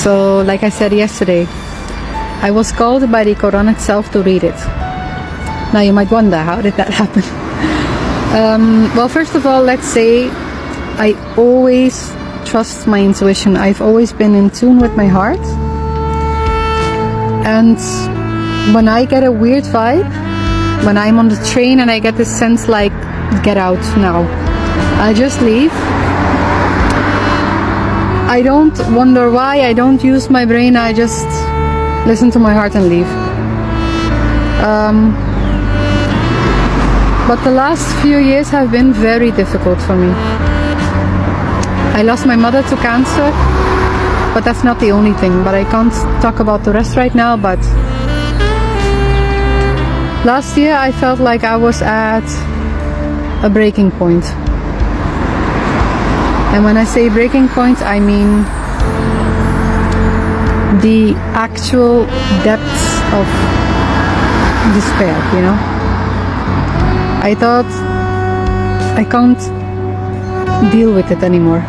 So, like I said yesterday, I was called by the Quran itself to read it. Now you might wonder, how did that happen? Well, first of all, let's say I always trust my intuition. I've always been in tune with my heart. And when I get a weird vibe, when I'm on the train and I get this sense like, get out now, I just leave. I don't wonder why, I don't use my brain, I just listen to my heart and leave. But the last few years have been very difficult for me. I lost my mother to cancer, but that's not the only thing. But I can't talk about the rest right now. But last year I felt like I was at a breaking point. And when I say breaking point, I mean the actual depths of despair, you know. I thought I can't deal with it anymore.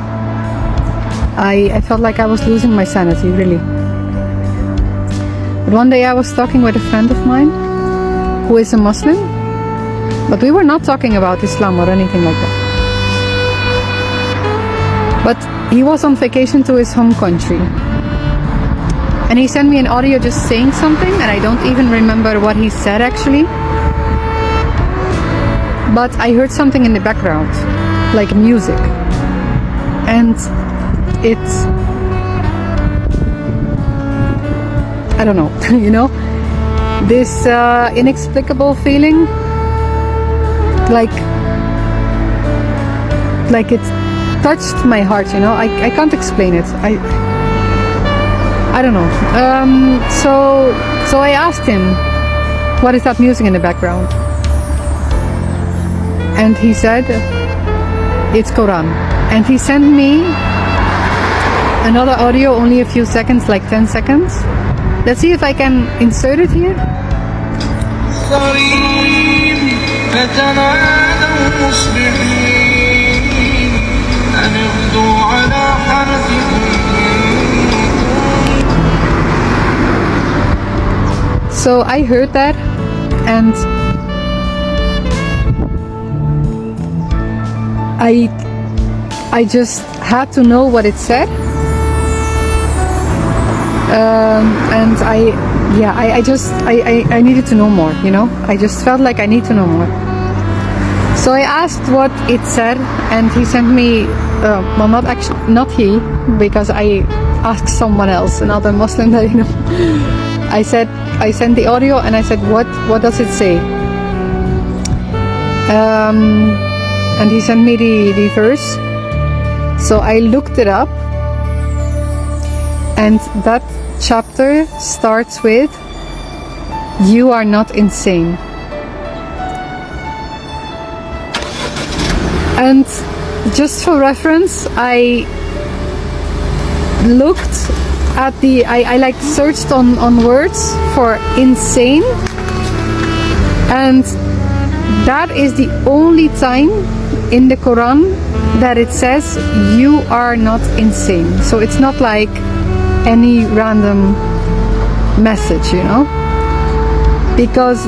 I felt like I was losing my sanity, really. But one day I was talking with a friend of mine who is a Muslim, but we were not talking about Islam or anything like that. But he was on vacation to his home country. And he sent me an audio just saying something, and I don't even remember what he said actually. But I heard something in the background, like music. And it's, I don't know, you know, this inexplicable feeling, like it touched my heart, you know. I can't explain it. I don't know. So I asked him, what is that music in the background? And he said, it's Quran. And he sent me another audio, only a few seconds, like 10 seconds. Let's see if I can insert it here. So I heard that, and I just had to know what it said, and I needed to know more, you know. I just felt like I need to know more. So I asked what it said, and he sent me, well, not he, because I asked someone else, another Muslim that you know. I sent the audio, and I said, what does it say? And he sent me the verse. So I looked it up, and that chapter starts with, "You are not insane." And just for reference, I looked at I like searched on words for insane, and that is the only time in the Quran that it says you are not insane. So it's not like any random message, you know, because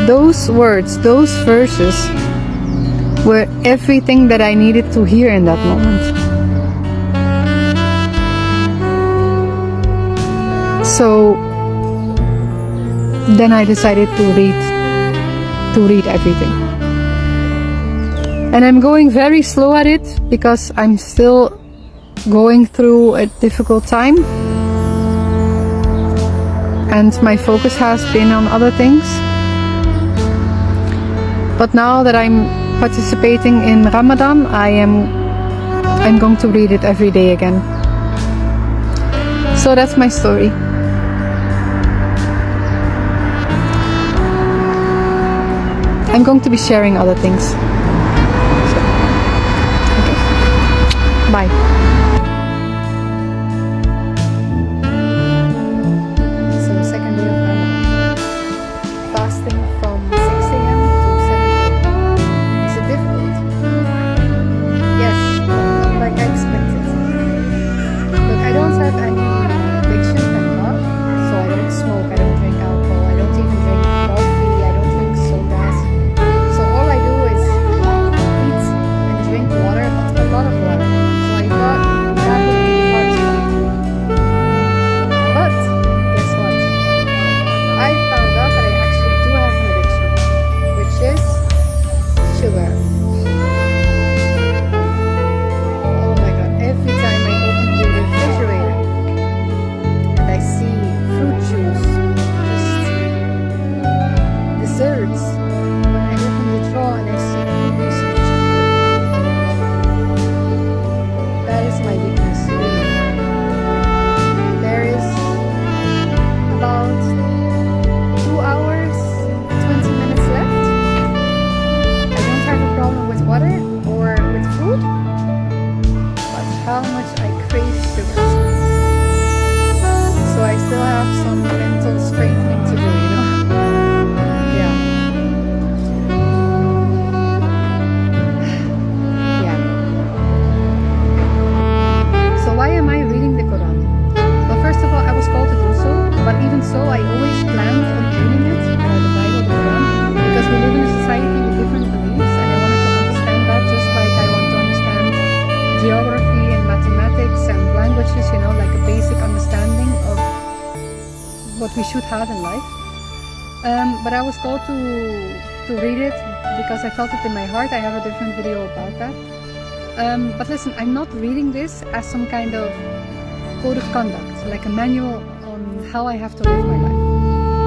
those words, those verses were everything that I needed to hear in that moment. So then I decided to read everything. And I'm going very slow at it because I'm still going through a difficult time, and my focus has been on other things. But now that I'm participating in Ramadan, I'm going to read it every day again. So that's my story. I'm going to be sharing other things. Bye. So second day of Ramadan. Fasting from 6 a.m. to 7 a.m. Is it difficult? Yes, like I expected. Look, I don't have any what we should have in life. But I was told to read it because I felt it in my heart. I have a different video about that. But listen, I'm not reading this as some kind of code of conduct, like a manual on how I have to live my life.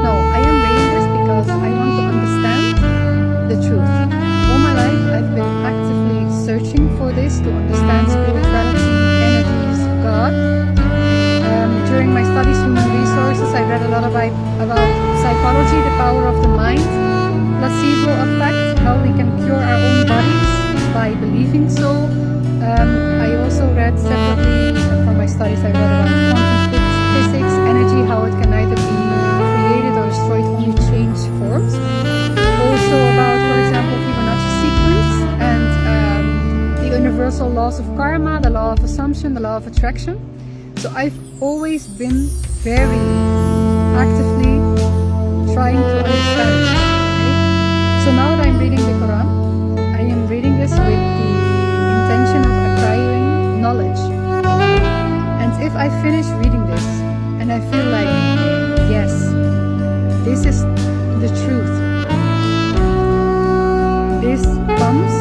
No, I am reading this because I want to understand the truth. All my life I've been actively searching for this, to understand spirituality, energies, God. During my studies, human resources, I read a lot about psychology, the power of the mind, placebo effect, how we can cure our own bodies by believing so. I also read separately from my studies, I read about quantum physics, energy, how it can either be created or destroyed, only change forms. Also about, for example, Fibonacci sequence and the universal laws of karma, the law of assumption, the law of attraction. So I've always been very actively trying to understand it. Okay? So now that I'm reading the Quran, I am reading this with the intention of acquiring knowledge. And if I finish reading this and I feel like, yes, this is the truth, this comes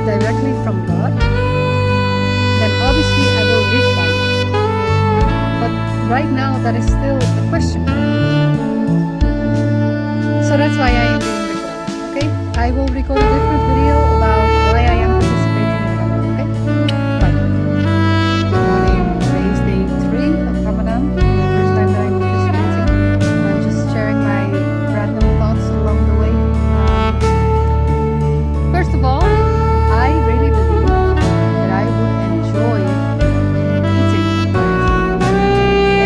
directly from God, then obviously I will live by it. But right now that is still a question. So that's why I am doing the Quran, okay? I will record a different video about why I am participating in Ramadan, okay? Bye. Good morning. Today is day 3 of Ramadan, the first time that I'm participating. I'm just sharing my random thoughts along the way. First of all, I really believe that I would enjoy eating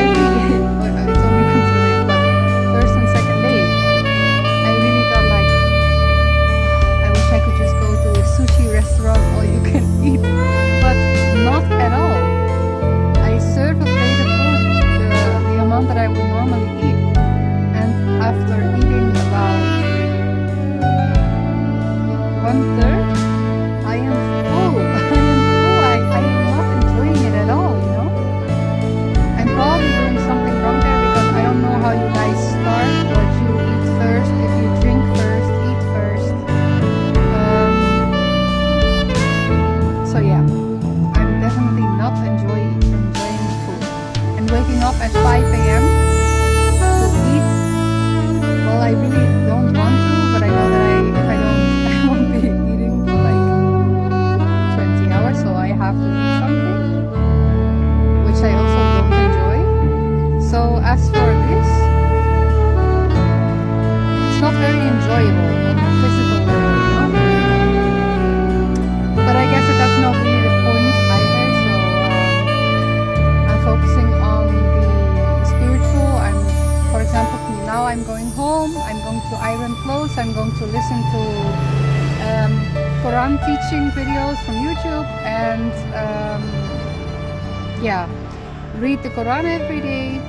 every day. It's only until it, but first and second day, I really felt like I wish I could just go to a sushi restaurant all you can eat, but not at all. I serve a plate of food, the amount that I would normally eat, and after eating about 1/3, I am full. I am not enjoying it at all, you know. I'm probably doing something wrong there because I don't know how you guys start, what you eat first, if you drink first, eat first. So yeah, I'm definitely not enjoying food. And waking up at 5 a.m. to eat, well, I really don't want to, but I know that if I don't, I won't be eating for like 20 hours, so I have to eat something, which I also don't enjoy. So as for this, it's not very enjoyable on a physical level, you know? But I guess that's not really the point either, so I'm focusing on the spiritual. For example, now I'm going home, I'm going to iron clothes, I'm going to listen to Quran teaching videos from YouTube, and yeah, read the Quran every day,